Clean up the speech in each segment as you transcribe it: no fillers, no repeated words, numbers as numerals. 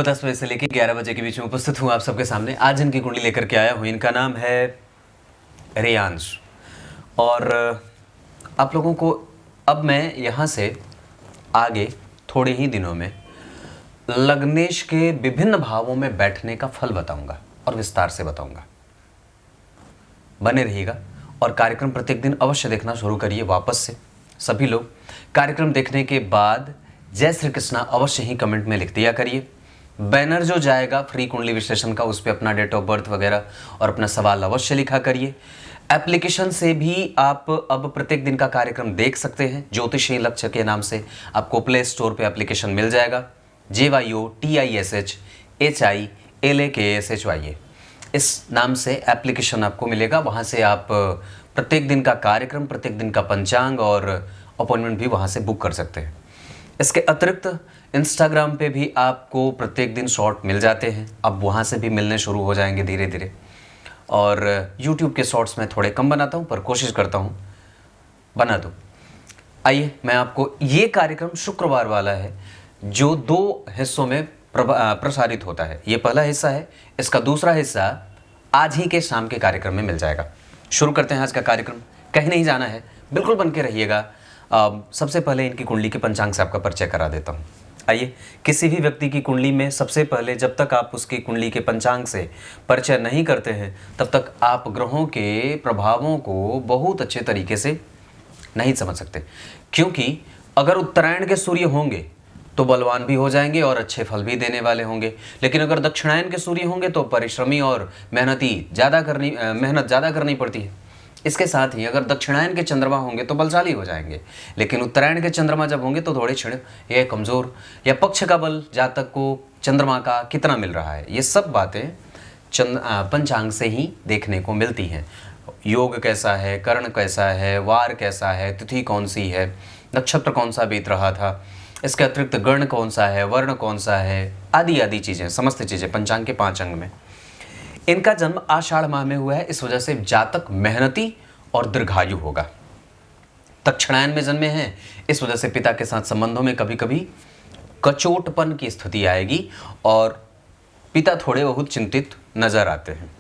10 बजे से लेकर 11 बजे के बीच में उपस्थित हूँ आप सबके सामने। आज इनकी कुंडली लेकर के आया हूँ। इनका नाम है रेयांश। और आप लोगों को अब मैं यहाँ से आगे थोड़े ही दिनों में लग्नेश के विभिन्न भावों में बैठने का फल बताऊंगा और विस्तार से बताऊंगा। बने रहिएगा और कार्यक्रम प्रत्येक दिन अवश्य देखना शुरू करिए। वापस से सभी लोग कार्यक्रम देखने के बाद जय श्री कृष्णा अवश्य ही कमेंट में लिख दिया करिए। बैनर जो जाएगा फ्री कुंडली विश्लेषण का, उस पर अपना डेट ऑफ बर्थ वगैरह और अपना सवाल अवश्य लिखा करिए। एप्लीकेशन से भी आप अब प्रत्येक दिन का कार्यक्रम देख सकते हैं। ज्योतिषी लक्ष्य के नाम से आपको प्ले स्टोर पे एप्लीकेशन मिल जाएगा। JYOTISHHILAKSHYA इस नाम से एप्लीकेशन आपको मिलेगा। वहाँ से आप प्रत्येक दिन का कार्यक्रम, प्रत्येक दिन का पंचांग और अपॉइंटमेंट भी वहाँ से बुक कर सकते हैं। इसके अतिरिक्त इंस्टाग्राम पे भी आपको प्रत्येक दिन शॉर्ट मिल जाते हैं। अब वहाँ से भी मिलने शुरू हो जाएंगे धीरे धीरे। और यूट्यूब के शॉर्ट्स में थोड़े कम बनाता हूँ, पर कोशिश करता हूँ बना दूँ। आइए, मैं आपको ये कार्यक्रम शुक्रवार वाला है जो 2 हिस्सों में प्रसारित होता है। ये पहला हिस्सा है, इसका दूसरा हिस्सा आज ही के शाम के कार्यक्रम में मिल जाएगा। शुरू करते हैं आज का कार्यक्रम। कहीं नहीं जाना है, बिल्कुल बन के रहिएगा। सबसे पहले इनकी कुंडली के पंचांग से आपका परिचय करा देता हूँ। आइए, किसी भी व्यक्ति की कुंडली में सबसे पहले जब तक आप उसकी कुंडली के पंचांग से परिचय नहीं करते हैं तब तक आप ग्रहों के प्रभावों को बहुत अच्छे तरीके से नहीं समझ सकते। क्योंकि अगर उत्तरायण के सूर्य होंगे तो बलवान भी हो जाएंगे और अच्छे फल भी देने वाले होंगे, लेकिन अगर दक्षिणायन के सूर्य होंगे तो परिश्रमी और मेहनत ज़्यादा करनी पड़ती है। इसके साथ ही अगर दक्षिणायन के चंद्रमा होंगे तो बलशाली हो जाएंगे, लेकिन उत्तरायण के चंद्रमा जब होंगे तो थोड़े क्षण या कमज़ोर, या पक्ष का बल जातक को चंद्रमा का कितना मिल रहा है, ये सब बातें पंचांग से ही देखने को मिलती हैं। योग कैसा है, करण कैसा है, वार कैसा है, तिथि कौन सी है, नक्षत्र कौन सा बीत रहा था, इसके अतिरिक्त गण कौन सा है, वर्ण कौन सा है, आदि आदि चीज़ें, समस्त चीज़ें पंचांग के 5 अंग में। इनका जन्म आषाढ़ माह में हुआ है, इस वजह से जातक मेहनती और दीर्घायु होगा। दक्षिणायन में जन्मे हैं, इस वजह से पिता के साथ संबंधों में कभी कभी कचोटपन की स्थिति आएगी और पिता थोड़े बहुत चिंतित नजर आते हैं।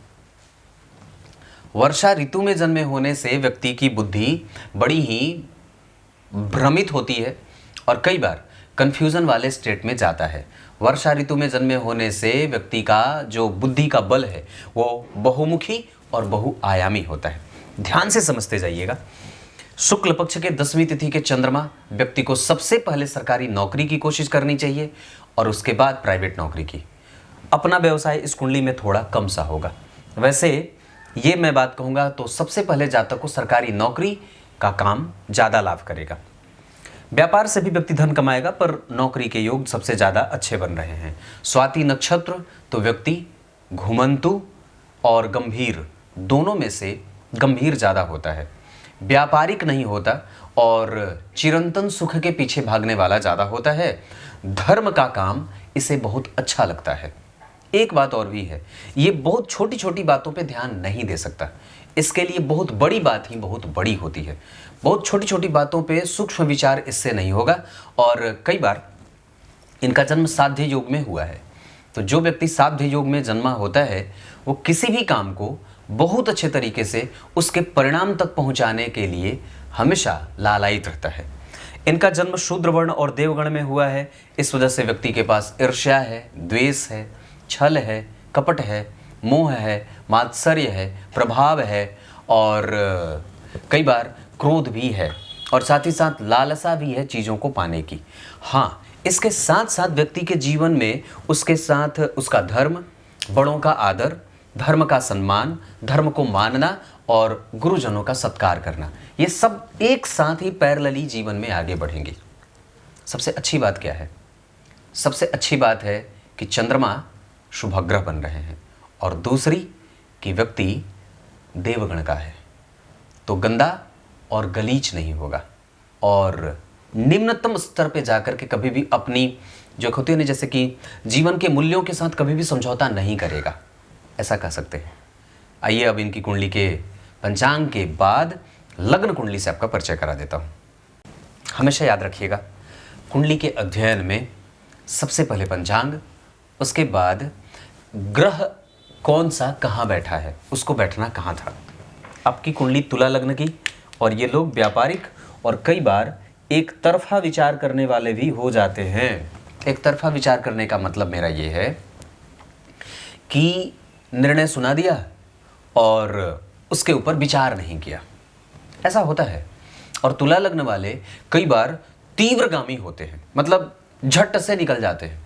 वर्षा ऋतु में जन्मे होने से व्यक्ति की बुद्धि बड़ी ही भ्रमित होती है और कई बार कंफ्यूजन वाले स्टेट में जाता है। वर्षा ऋतु में जन्मे होने से व्यक्ति का जो बुद्धि का बल है वो बहुमुखी और बहुआयामी होता है। ध्यान से समझते जाइएगा। शुक्ल पक्ष के 10वीं तिथि के चंद्रमा व्यक्ति को सबसे पहले सरकारी नौकरी की कोशिश करनी चाहिए और उसके बाद प्राइवेट नौकरी की। अपना व्यवसाय इस कुंडली में थोड़ा कम सा होगा। वैसे ये मैं बात कहूँगा तो सबसे पहले जातक को सरकारी नौकरी का काम ज़्यादा लाभ करेगा। व्यापार से भी व्यक्ति धन कमाएगा, पर नौकरी के योग सबसे ज़्यादा अच्छे बन रहे हैं। स्वाति नक्षत्र तो व्यक्ति घुमंतु और गंभीर, दोनों में से गंभीर ज़्यादा होता है। व्यापारिक नहीं होता और चिरंतन सुख के पीछे भागने वाला ज़्यादा होता है। धर्म का काम इसे बहुत अच्छा लगता है। एक बात और भी है, ये बहुत छोटी छोटी बातों पे ध्यान नहीं दे सकता। इसके लिए बहुत बड़ी बात ही बहुत बड़ी होती है। बहुत छोटी छोटी बातों पे सूक्ष्म विचार इससे नहीं होगा। और कई बार इनका जन्म साध्य योग में हुआ है, तो जो व्यक्ति साध्य योग में जन्मा होता है वो किसी भी काम को बहुत अच्छे तरीके से उसके परिणाम तक पहुंचाने के लिए हमेशा लालायित रहता है। इनका जन्म शूद्र वर्ण और देवगण में हुआ है, इस वजह से व्यक्ति के पास ईर्ष्या है, द्वेष है, छल है, कपट है, मोह है, मात्सर्य है, प्रभाव है और कई बार क्रोध भी है और साथ ही साथ लालसा भी है चीज़ों को पाने की। हाँ, इसके साथ साथ व्यक्ति के जीवन में उसके साथ उसका धर्म, बड़ों का आदर, धर्म का सम्मान, धर्म को मानना और गुरुजनों का सत्कार करना, ये सब एक साथ ही पैरेलली जीवन में आगे बढ़ेंगे। सबसे अच्छी बात क्या है? सबसे अच्छी बात है कि चंद्रमा शुभग्रह बन रहे हैं और दूसरी कि व्यक्ति देवगण का है, तो गंदा और गलीच नहीं होगा और निम्नतम स्तर पे जाकर के कभी भी अपनी जो होती है ना, जैसे कि जीवन के मूल्यों के साथ कभी भी समझौता नहीं करेगा, ऐसा कह सकते हैं। आइए अब इनकी कुंडली के पंचांग के बाद लग्न कुंडली से आपका परिचय करा देता हूँ। हमेशा याद रखिएगा, कुंडली के अध्ययन में सबसे पहले पंचांग उसके बाद ग्रह कौन सा कहाँ बैठा है, उसको बैठना कहाँ था। आपकी कुंडली तुला लग्न की, और ये लोग व्यापारिक और कई बार एक तरफा विचार करने वाले भी हो जाते हैं। एक तरफा विचार करने का मतलब मेरा ये है कि निर्णय सुना दिया और उसके ऊपर विचार नहीं किया, ऐसा होता है। और तुला लग्न वाले कई बार तीव्रगामी होते हैं, मतलब झट से निकल जाते हैं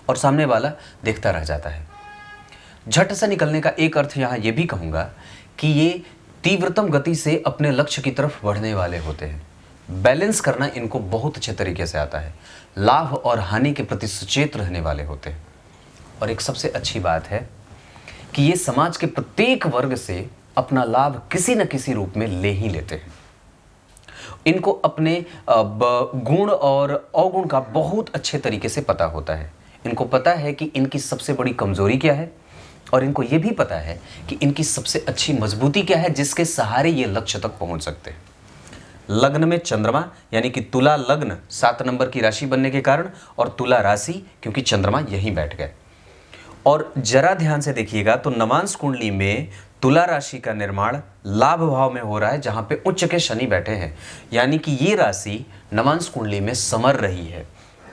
और सामने वाला देखता रह जाता है। झट से निकलने का एक अर्थ यहाँ ये भी कहूँगा कि ये तीव्रतम गति से अपने लक्ष्य की तरफ बढ़ने वाले होते हैं। बैलेंस करना इनको बहुत अच्छे तरीके से आता है। लाभ और हानि के प्रति सचेत रहने वाले होते हैं। और एक सबसे अच्छी बात है कि ये समाज के प्रत्येक वर्ग से अपना लाभ किसी न किसी रूप में ले ही लेते हैं। इनको अपने गुण और अवगुण का बहुत अच्छे तरीके से पता होता है। इनको पता है कि इनकी सबसे बड़ी कमजोरी क्या है, और इनको ये भी पता है कि इनकी सबसे अच्छी मजबूती क्या है, जिसके सहारे ये लक्ष्य तक पहुंच सकते हैं। लग्न में चंद्रमा यानी कि तुला लग्न 7 नंबर की राशि बनने के कारण, और तुला राशि क्योंकि चंद्रमा यहीं बैठ गए। और जरा ध्यान से देखिएगा तो नवांश कुंडली में तुला राशि का निर्माण लाभ भाव में हो रहा है, जहां पे उच्च के शनि बैठे हैं, यानी कि ये राशि नवांश कुंडली में समर रही है।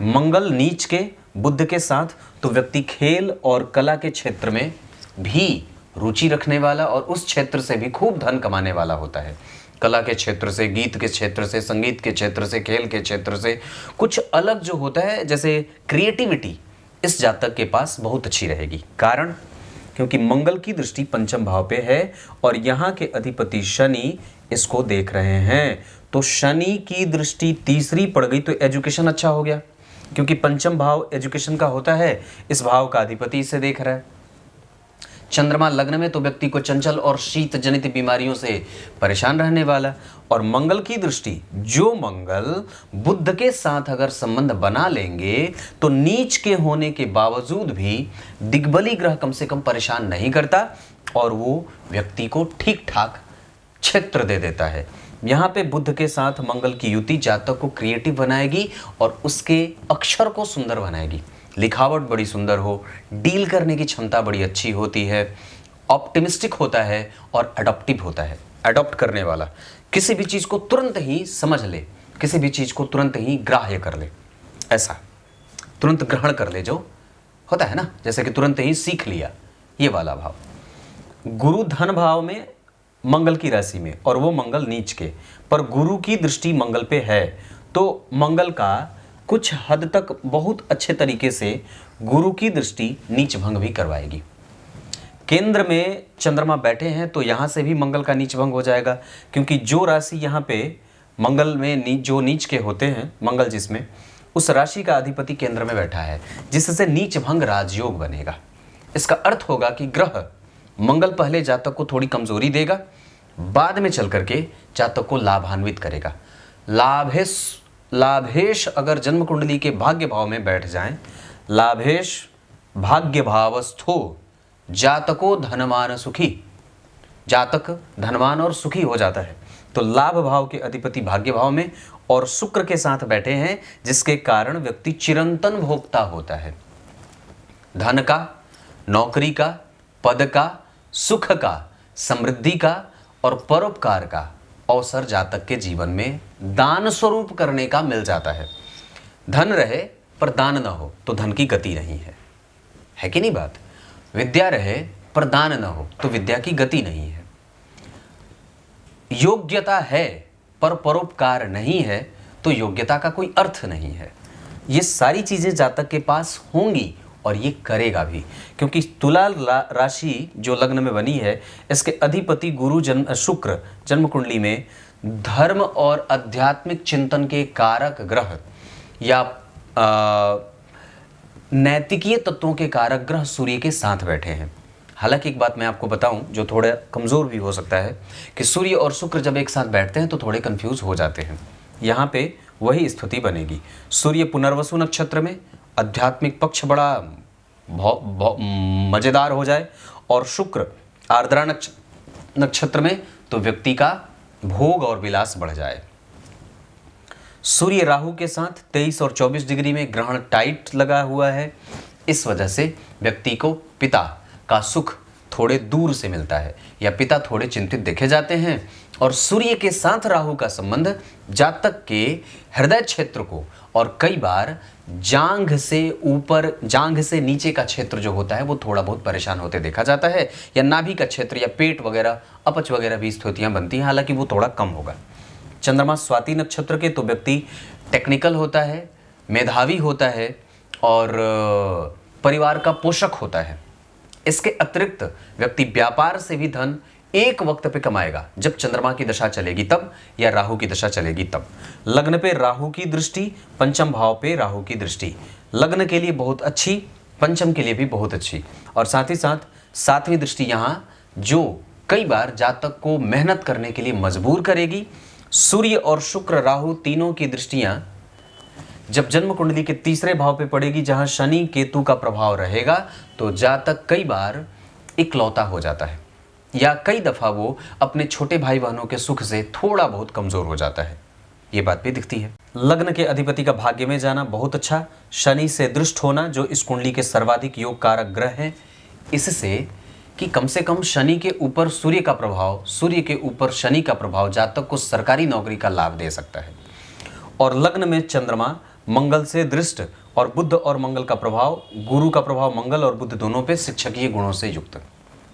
मंगल नीच के बुध के साथ, तो व्यक्ति खेल और कला के क्षेत्र में भी रुचि रखने वाला और उस क्षेत्र से भी खूब धन कमाने वाला होता है। कला के क्षेत्र से, गीत के क्षेत्र से, संगीत के क्षेत्र से, खेल के क्षेत्र से कुछ अलग जो होता है, जैसे क्रिएटिविटी, इस जातक के पास बहुत अच्छी रहेगी। कारण क्योंकि मंगल की दृष्टि पंचम भाव पे है और यहाँ के अधिपति शनि इसको देख रहे हैं। तो शनि की दृष्टि तीसरी पड़ गई तो एजुकेशन अच्छा हो गया, क्योंकि पंचम भाव एजुकेशन का होता है, इस भाव का अधिपति इसे देख रहा है। चंद्रमा लग्न में तो व्यक्ति को चंचल और शीत जनित बीमारियों से परेशान रहने वाला, और मंगल की दृष्टि, जो मंगल बुध के साथ अगर संबंध बना लेंगे तो नीच के होने के बावजूद भी दिग्बली ग्रह कम से कम परेशान नहीं करता और वो व्यक्ति को ठीक ठाक क्षेत्र दे देता है। यहाँ पे बुध के साथ मंगल की युति जातक को क्रिएटिव बनाएगी और उसके अक्षर को सुंदर बनाएगी। लिखावट बड़ी सुंदर हो, डील करने की क्षमता बड़ी अच्छी होती है, ऑप्टिमिस्टिक होता है और अडॉप्टिव होता है। अडॉप्ट करने वाला, किसी भी चीज़ को तुरंत ही समझ ले, किसी भी चीज़ को तुरंत ही ग्राह्य कर ले, ऐसा तुरंत ग्रहण कर ले जो होता है ना, जैसे कि तुरंत ही सीख लिया, ये वाला भाव। गुरु धन भाव में मंगल की राशि में, और वो मंगल नीच के, पर गुरु की दृष्टि मंगल पे है, तो मंगल का कुछ हद तक बहुत अच्छे तरीके से गुरु की दृष्टि नीच भंग भी करवाएगी। केंद्र में चंद्रमा बैठे हैं तो यहाँ से भी मंगल का नीच भंग हो जाएगा, क्योंकि जो राशि यहाँ पे मंगल में जो नीच के होते हैं, मंगल जिसमें, उस राशि का अधिपति केंद्र में बैठा है, जिससे नीच भंग राजयोग बनेगा। इसका अर्थ होगा कि ग्रह मंगल पहले जातक को थोड़ी कमजोरी देगा, बाद में चल करके जातक को लाभान्वित करेगा। लाभेश अगर जन्म कुंडली के भाग्य भाव में बैठ जाएं, लाभेश भाग्य भावस्थो जातको धनवान सुखी, जातक धनवान और सुखी हो जाता है। तो लाभ भाव के अधिपति भाग्य भाव में और शुक्र के साथ बैठे हैं, जिसके कारण व्यक्ति चिरंतन भोक्ता होता है। धन का, नौकरी का, पद का, सुख का, समृद्धि का और परोपकार का अवसर जातक के जीवन में दान स्वरूप करने का मिल जाता है। धन रहे पर दान न हो तो धन की गति नहीं है कि नहीं बात? विद्या रहे पर दान न हो तो विद्या की गति नहीं है। योग्यता है पर परोपकार नहीं है तो योग्यता का कोई अर्थ नहीं है। ये सारी चीजें जातक के पास होंगी और ये करेगा भी, क्योंकि तुला राशि जो लग्न में बनी है, इसके अधिपति गुरु शुक्र जन्म कुंडली में धर्म और आध्यात्मिक चिंतन के कारक ग्रह या नैतिकीय तत्वों के कारक ग्रह सूर्य के साथ बैठे हैं। हालांकि एक बात मैं आपको बताऊं जो थोड़ा कमज़ोर भी हो सकता है कि सूर्य और शुक्र जब एक साथ बैठते हैं तो थोड़े कंफ्यूज हो जाते हैं। यहाँ पे वही स्थिति बनेगी। सूर्य पुनर्वसु नक्षत्र में आध्यात्मिक पक्ष बड़ा मज़ेदार हो जाए और शुक्र आर्द्रा नक्षत्र में तो व्यक्ति का भोग और विलास बढ़ जाए। सूर्य राहु के साथ 23 और 24 डिग्री में ग्रहण टाइट लगा हुआ है। इस वजह से व्यक्ति को पिता का सुख थोड़े दूर से मिलता है या पिता थोड़े चिंतित देखे जाते हैं। और सूर्य के साथ राहु का संबंध जातक के हृदय क्षेत्र को और कई बार जांघ से नीचे का क्षेत्र जो होता है वो थोड़ा बहुत परेशान होते देखा जाता है, या नाभि का क्षेत्र या पेट वगैरह, अपच वगैरह भी स्थितियां बनती हैं, हालांकि वो थोड़ा कम होगा। चंद्रमा स्वाति नक्षत्र के तो व्यक्ति टेक्निकल होता है, मेधावी होता है और परिवार का पोषक होता है। इसके अतिरिक्त व्यक्ति व्यापार से भी धन एक वक्त पे कमाएगा, जब चंद्रमा की दशा चलेगी तब, या राहु की दशा चलेगी तब। लग्न पे राहु की दृष्टि, पंचम भाव पे राहु की दृष्टि लग्न के लिए बहुत अच्छी, पंचम के लिए भी बहुत अच्छी, और साथ ही साथ सातवीं दृष्टि यहाँ जो कई बार जातक को मेहनत करने के लिए मजबूर करेगी। सूर्य और शुक्र राहु तीनों की दृष्टियां जब जन्म कुंडली के तीसरे भाव पे पड़ेगी, जहां शनि केतु का प्रभाव रहेगा, तो जातक कई बार इकलौता हो जाता है या कई दफा वो अपने छोटे भाई बहनों के सुख से थोड़ा बहुत कमजोर हो जाता है। ये बात भी दिखती है। लग्न के अधिपति का भाग्य में जाना बहुत अच्छा, शनि से दृष्ट होना जो इस कुंडली के सर्वाधिक योग कारक ग्रह हैं, इससे कि कम से कम शनि के ऊपर सूर्य का प्रभाव, सूर्य के ऊपर शनि का प्रभाव जातक को सरकारी नौकरी का लाभ दे सकता है। और लग्न में चंद्रमा मंगल से दृष्ट और बुध और मंगल का प्रभाव, गुरु का प्रभाव मंगल और बुध दोनों पे शिक्षकीय गुणों से युक्त।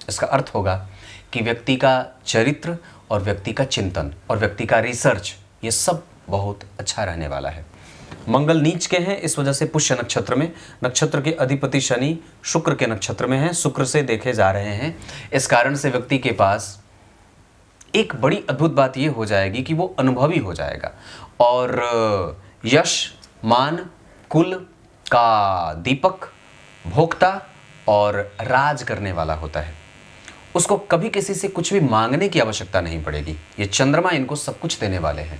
इसका अर्थ होगा कि व्यक्ति का चरित्र और व्यक्ति का चिंतन और व्यक्ति का रिसर्च, ये सब बहुत अच्छा रहने वाला है। मंगल नीच के हैं, इस वजह से पुष्य नक्षत्र में, नक्षत्र के अधिपति शनि शुक्र के नक्षत्र में हैं, शुक्र से देखे जा रहे हैं। इस कारण से व्यक्ति के पास एक बड़ी अद्भुत बात ये हो जाएगी कि वो अनुभवी हो जाएगा और यश मान, कुल का दीपक, भोक्ता और राज करने वाला होता है। उसको कभी किसी से कुछ भी मांगने की आवश्यकता नहीं पड़ेगी। ये चंद्रमा इनको सब कुछ देने वाले हैं।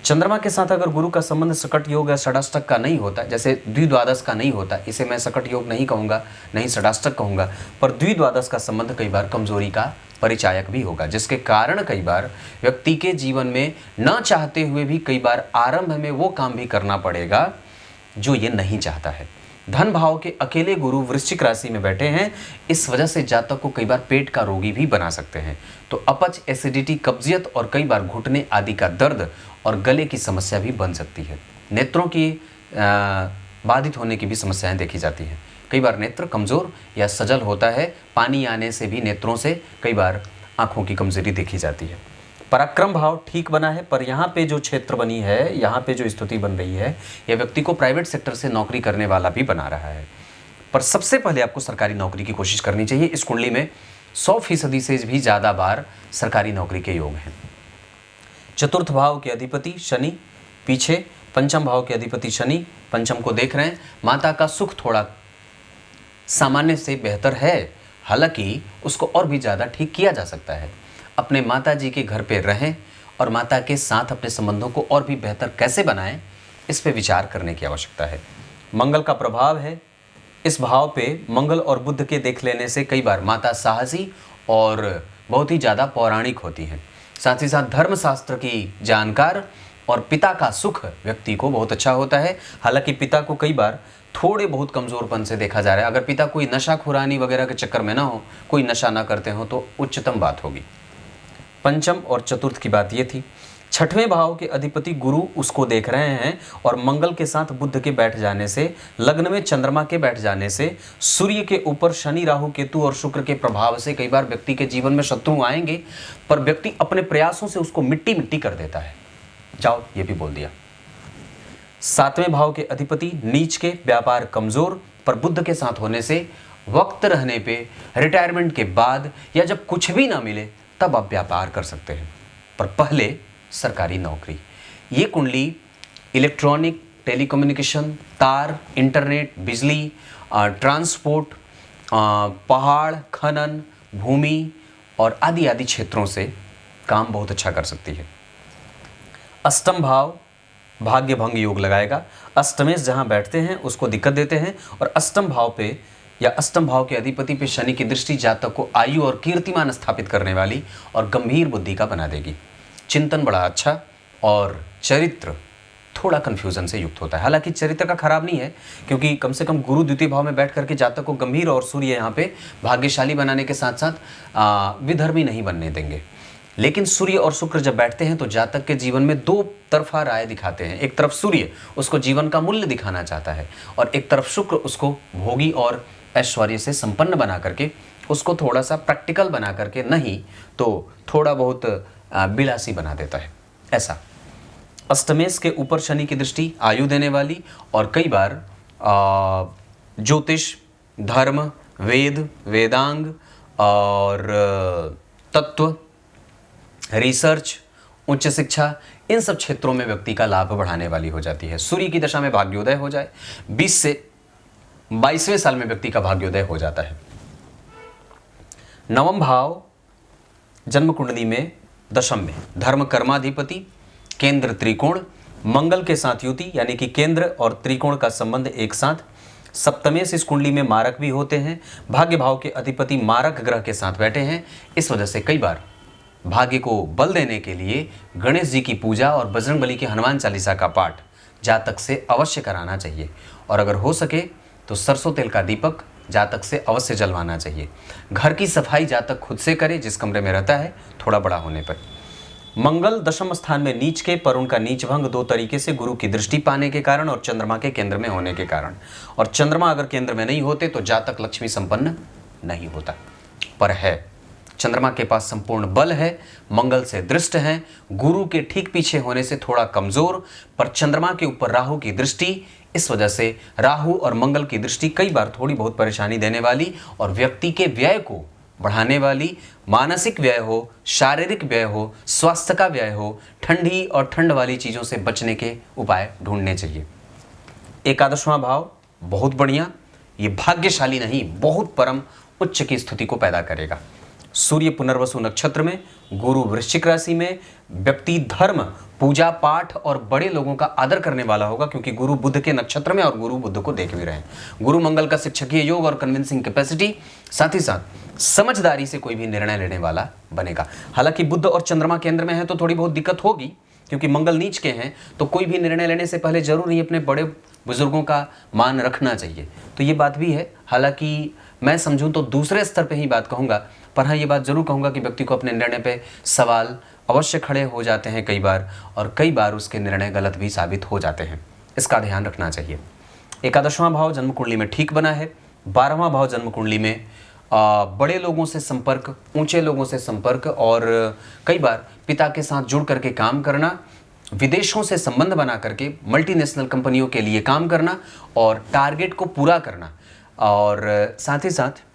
चंद्रमा के साथ अगर गुरु का संबंध सकट योग या षडाष्टक का नहीं होता, जैसे द्विद्वादश का नहीं होता, इसे मैं सकट योग नहीं कहूँगा, नहीं षडाष्टक कहूँगा, पर द्विद्वादश का संबंध कई बार कमजोरी का परिचायक भी होगा, जिसके कारण कई बार व्यक्ति के जीवन में न चाहते हुए भी कई बार आरंभ में वो काम भी करना पड़ेगा जो ये नहीं चाहता है। धन भाव के अकेले गुरु वृश्चिक राशि में बैठे हैं, इस वजह से जातक को कई बार पेट का रोगी भी बना सकते हैं। तो अपच, एसिडिटी, कब्जियत और कई बार घुटने आदि का दर्द और गले की समस्या भी बन सकती है। नेत्रों की बाधित होने की भी समस्याएं देखी जाती हैं। कई बार नेत्र कमज़ोर या सजल होता है, पानी आने से भी नेत्रों से कई बार आँखों की कमजोरी देखी जाती है। पराक्रम भाव ठीक बना है, पर यहाँ पे जो क्षेत्र बनी है, यहाँ पे जो स्थिति बन रही है, यह व्यक्ति को प्राइवेट सेक्टर से नौकरी करने वाला भी बना रहा है। पर सबसे पहले आपको सरकारी नौकरी की कोशिश करनी चाहिए। इस कुंडली में 100% से भी ज़्यादा बार सरकारी नौकरी के योग हैं। चतुर्थ भाव के अधिपति शनि पीछे, पंचम भाव के अधिपति शनि पंचम को देख रहे हैं। माता का सुख थोड़ा सामान्य से बेहतर है, हालांकि उसको और भी ज़्यादा ठीक किया जा सकता है। अपने माता जी के घर पे रहें और माता के साथ अपने संबंधों को और भी बेहतर कैसे बनाएं, इस पे विचार करने की आवश्यकता है। मंगल का प्रभाव है इस भाव पे, मंगल और बुध के देख लेने से कई बार माता साहसी और बहुत ही ज़्यादा पौराणिक होती हैं। साथ ही साथ धर्मशास्त्र की जानकार और पिता का सुख व्यक्ति को बहुत अच्छा होता है। हालांकि पिता को कई बार थोड़े बहुत कमज़ोरपन से देखा जा रहा है। अगर पिता कोई नशा खुरानी वगैरह के चक्कर में ना हो, कोई नशा ना करते हो, तो उच्चतम बात होगी। पंचम और चतुर्थ की बात ये थी। छठवें भाव के अधिपति गुरु उसको देख रहे हैं और मंगल के साथ बुध के बैठ जाने से, लग्न में चंद्रमा के बैठ जाने से, सूर्य के ऊपर शनि, राहु, केतु और शुक्र के प्रभाव से कई बार व्यक्ति के जीवन में शत्रु आएंगे, पर व्यक्ति अपने प्रयासों से उसको मिट्टी मिट्टी कर देता है। जाओ, ये भी बोल दिया। सातवें भाव के अधिपति नीच के, व्यापार कमजोर, पर बुध के साथ होने से वक्त रहने पे, रिटायरमेंट के बाद या जब कुछ भी ना मिले तब आप व्यापार कर सकते हैं, पर पहले सरकारी नौकरी। ये कुंडली इलेक्ट्रॉनिक, टेलीकम्युनिकेशन, तार, इंटरनेट, बिजली, ट्रांसपोर्ट, पहाड़ खनन, भूमि और आदि आदि क्षेत्रों से काम बहुत अच्छा कर सकती है। अष्टम भाव भाग्य भंग योग लगाएगा। अष्टमेश जहां बैठते हैं उसको दिक्कत देते हैं, और अष्टम भाव पे या अष्टम भाव के अधिपति पे शनि की दृष्टि जातक को आयु और कीर्तिमान स्थापित करने वाली और गंभीर बुद्धि का बना देगी। चिंतन बड़ा अच्छा और चरित्र थोड़ा कन्फ्यूजन से युक्त होता है। हालांकि चरित्र का खराब नहीं है, क्योंकि कम से कम गुरु द्वितीय भाव में बैठ करके जातक को गंभीर और सूर्य यहाँ पे भाग्यशाली बनाने के साथ साथ विधर्मी नहीं बनने देंगे। लेकिन सूर्य और शुक्र जब बैठते हैं तो जातक के जीवन में दो तरफा राय दिखाते हैं। एक तरफ सूर्य उसको जीवन का मूल्य दिखाना चाहता है, और एक तरफ शुक्र उसको भोगी और ऐश्वर्य से संपन्न बना करके उसको थोड़ा सा प्रैक्टिकल बना करके, नहीं तो थोड़ा बहुत बिलासी बना देता है। ऐसा अष्टमेश के ऊपर शनि की दृष्टि आयु देने वाली, और कई बार ज्योतिष, धर्म, वेद, वेदांग और तत्व, रिसर्च, उच्च शिक्षा, इन सब क्षेत्रों में व्यक्ति का लाभ बढ़ाने वाली हो जाती है। सूर्य की दशा में भाग्योदय हो जाए, 20 से 22वें साल में व्यक्ति का भाग्योदय हो जाता है। नवम भाव जन्म कुंडली में दशम में धर्म कर्माधिपति, केंद्र त्रिकोण, मंगल के साथ युति, यानी कि केंद्र और त्रिकोण का संबंध एक साथ। सप्तमेश इस कुंडली में मारक भी होते हैं। भाग्य भाव के अधिपति मारक ग्रह के साथ बैठे हैं। इस वजह से कई बार भाग्य को बल देने के लिए गणेश जी की पूजा और बजरंगबली के हनुमान चालीसा का पाठ जातक से अवश्य कराना चाहिए, और अगर हो सके तो सरसों तेल का दीपक जातक से अवश्य जलवाना चाहिए। घर की सफाई जातक खुद से करे जिस कमरे में रहता है, थोड़ा बड़ा होने पर। मंगल दशम स्थान में नीच के, पर उनका नीच भंग दो तरीके से, गुरु की दृष्टि पाने के कारण और चंद्रमा के केंद्र में होने के कारण। और चंद्रमा अगर केंद्र में नहीं होते तो जातक लक्ष्मी संपन्न नहीं होता, पर है चंद्रमा के पास संपूर्ण बल है, मंगल से दृष्ट है, गुरु के ठीक पीछे होने से थोड़ा कमजोर, पर चंद्रमा के ऊपर राहु की दृष्टि, इस वजह से राहु और मंगल की दृष्टि कई बार थोड़ी बहुत परेशानी देने वाली और व्यक्ति के व्यय को बढ़ाने वाली, मानसिक व्यय हो, शारीरिक व्यय हो, स्वास्थ्य का व्यय हो, ठंडी और ठंड वाली चीज़ों से बचने के उपाय ढूंढने चाहिए। एकादशवां भाव बहुत बढ़िया, ये भाग्यशाली नहीं, बहुत परम उच्च की स्थिति को पैदा करेगा। सूर्य पुनर्वसु नक्षत्र में, गुरु वृश्चिक राशि में, व्यक्ति धर्म, पूजा पाठ और बड़े लोगों का आदर करने वाला होगा, क्योंकि गुरु बुध के नक्षत्र में और गुरु बुध को देख भी रहे हैं। गुरु मंगल का शिक्षकीय योग और कन्विंसिंग कैपेसिटी, साथ ही साथ समझदारी से कोई भी निर्णय लेने वाला बनेगा। हालांकि बुध और चंद्रमा केंद्र में है तो थोड़ी बहुत दिक्कत होगी, क्योंकि मंगल नीच के हैं, तो कोई भी निर्णय लेने से पहले जरूर ही अपने बड़े बुजुर्गों का मान रखना चाहिए। तो ये बात भी है। हालांकि मैं समझूं तो दूसरे स्तर पे ही बात कहूँगा, पर हाँ ये बात जरूर कहूँगा कि व्यक्ति को अपने निर्णय पे सवाल अवश्य खड़े हो जाते हैं कई बार, और कई बार उसके निर्णय गलत भी साबित हो जाते हैं। इसका ध्यान रखना चाहिए। एकादशवां भाव जन्म कुंडली में ठीक बना है। 12वां भाव जन्म कुंडली में बड़े लोगों से संपर्क, ऊंचे लोगों से संपर्क, और कई बार पिता के साथ जुड़ करके काम करना, विदेशों से संबंध बना करके मल्टीनेशनल कंपनियों के लिए काम करना और टारगेट को पूरा करना। और साथ ही साथ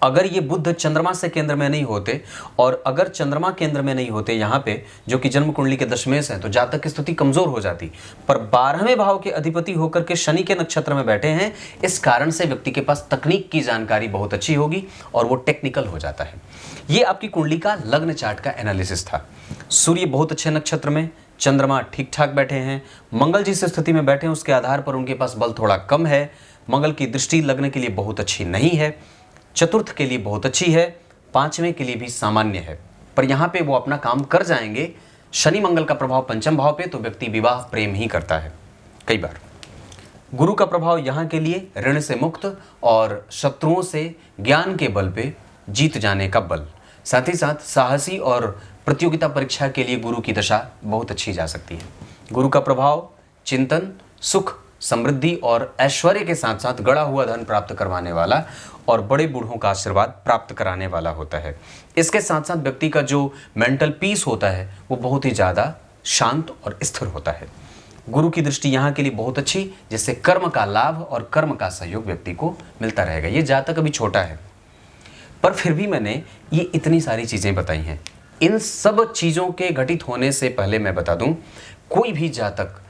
अगर ये बुध चंद्रमा से केंद्र में नहीं होते, और अगर चंद्रमा केंद्र में नहीं होते यहाँ पे, जो कि जन्म कुंडली के दशमेश हैं, तो जातक की स्थिति कमजोर हो जाती। पर 12वें भाव के अधिपति होकर के शनि के नक्षत्र में बैठे हैं, इस कारण से व्यक्ति के पास तकनीक की जानकारी बहुत अच्छी होगी और वो टेक्निकल हो जाता है। ये आपकी कुंडली का लग्न चार्ट का एनालिसिस था। सूर्य बहुत अच्छे नक्षत्र में, चंद्रमा ठीक ठाक बैठे हैं, मंगल जिस स्थिति में बैठे हैं उसके आधार पर उनके पास बल थोड़ा कम है। मंगल की दृष्टि लग्न के लिए बहुत अच्छी नहीं है, चतुर्थ के लिए बहुत अच्छी है, 5वें के लिए भी सामान्य है, पर यहाँ पे वो अपना काम कर जाएंगे। शनि मंगल का प्रभाव पंचम भाव पे, तो व्यक्ति विवाह प्रेम ही करता है। कई बार गुरु का प्रभाव यहाँ के लिए ऋण से मुक्त और शत्रुओं से ज्ञान के बल पे जीत जाने का बल। साथ ही साथ साहसी और प्रतियोगिता परीक्षा के लिए गुरु की दशा बहुत अच्छी जा सकती है। गुरु का प्रभाव चिंतन, सुख, समृद्धि और ऐश्वर्य के साथ साथ गड़ा हुआ धन प्राप्त करवाने वाला और बड़े बूढ़ों का आशीर्वाद प्राप्त कराने वाला होता है। इसके साथ साथ व्यक्ति का जो मेंटल पीस होता है वो बहुत ही ज़्यादा शांत और स्थिर होता है। गुरु की दृष्टि यहाँ के लिए बहुत अच्छी, जिससे कर्म का लाभ और कर्म का सहयोग व्यक्ति को मिलता रहेगा। ये जातक अभी छोटा है, पर फिर भी मैंने ये इतनी सारी चीज़ें बताई हैं। इन सब चीज़ों के घटित होने से पहले मैं बता दूं, कोई भी जातक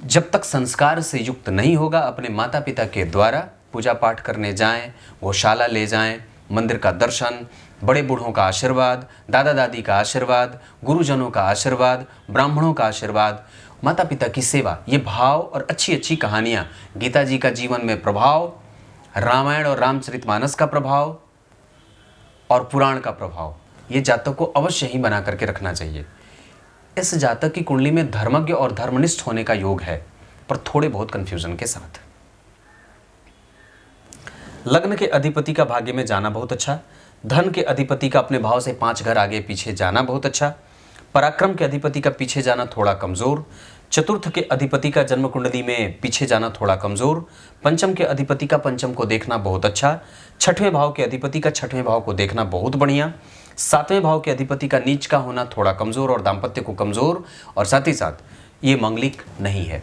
जब तक संस्कार से युक्त नहीं होगा, अपने माता पिता के द्वारा पूजा पाठ करने जाएं, गौशाला ले जाएं, मंदिर का दर्शन, बड़े बूढ़ों का आशीर्वाद, दादा दादी का आशीर्वाद, गुरुजनों का आशीर्वाद, ब्राह्मणों का आशीर्वाद, माता पिता की सेवा, ये भाव और अच्छी अच्छी कहानियाँ, गीता जी का जीवन में प्रभाव, रामायण और रामचरितमानस का प्रभाव और पुराण का प्रभाव, ये जातक को अवश्य ही बना करके रखना चाहिए। इस जातक की कुंडली में धर्मज्ञ और धर्मनिष्ठ होने का योग है, पर थोड़े बहुत कंफ्यूजन के साथ। लग्न के अधिपति का भाग्य में जाना बहुत अच्छा, धन के अधिपति का अपने भाव से 5 घर आगे पीछे जाना बहुत अच्छा, पराक्रम के अधिपति का पीछे जाना थोड़ा कमजोर, चतुर्थ के अधिपति का जन्म कुंडली में पीछे जाना थोड़ा कमजोर, पंचम के अधिपति का पंचम को देखना बहुत अच्छा, छठवें भाव के अधिपति का छठवें भाव को देखना बहुत बढ़िया, सातवें भाव के अधिपति का नीच का होना थोड़ा कमजोर और दाम्पत्य को कमजोर, और साथ ही साथ ये मंगलिक नहीं है।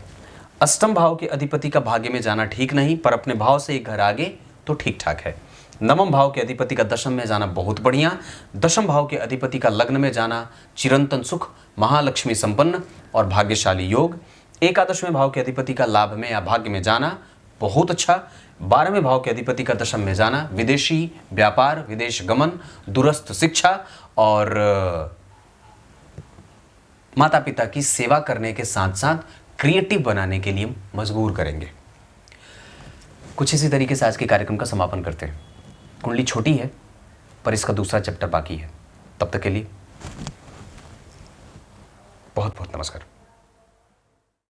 अष्टम भाव के अधिपति का भाग्य में जाना ठीक नहीं, पर अपने भाव से एक घर आगे तो ठीक ठाक है। नवम भाव के अधिपति का दशम में जाना बहुत बढ़िया, दशम भाव के अधिपति का लग्न में जाना चिरंतन सुख, महालक्ष्मी संपन्न और भाग्यशाली योग। एकादशवें भाव के अधिपति का लाभ में या भाग्य में जाना बहुत अच्छा, 12वें भाव के अधिपति का दशम में जाना विदेशी व्यापार, विदेश गमन, दूरस्थ शिक्षा और माता पिता की सेवा करने के साथ साथ क्रिएटिव बनाने के लिए मजबूर करेंगे। कुछ इसी तरीके से आज के कार्यक्रम का समापन करते हैं। कुंडली छोटी है, पर इसका दूसरा चैप्टर बाकी है। तब तक के लिए बहुत बहुत नमस्कार।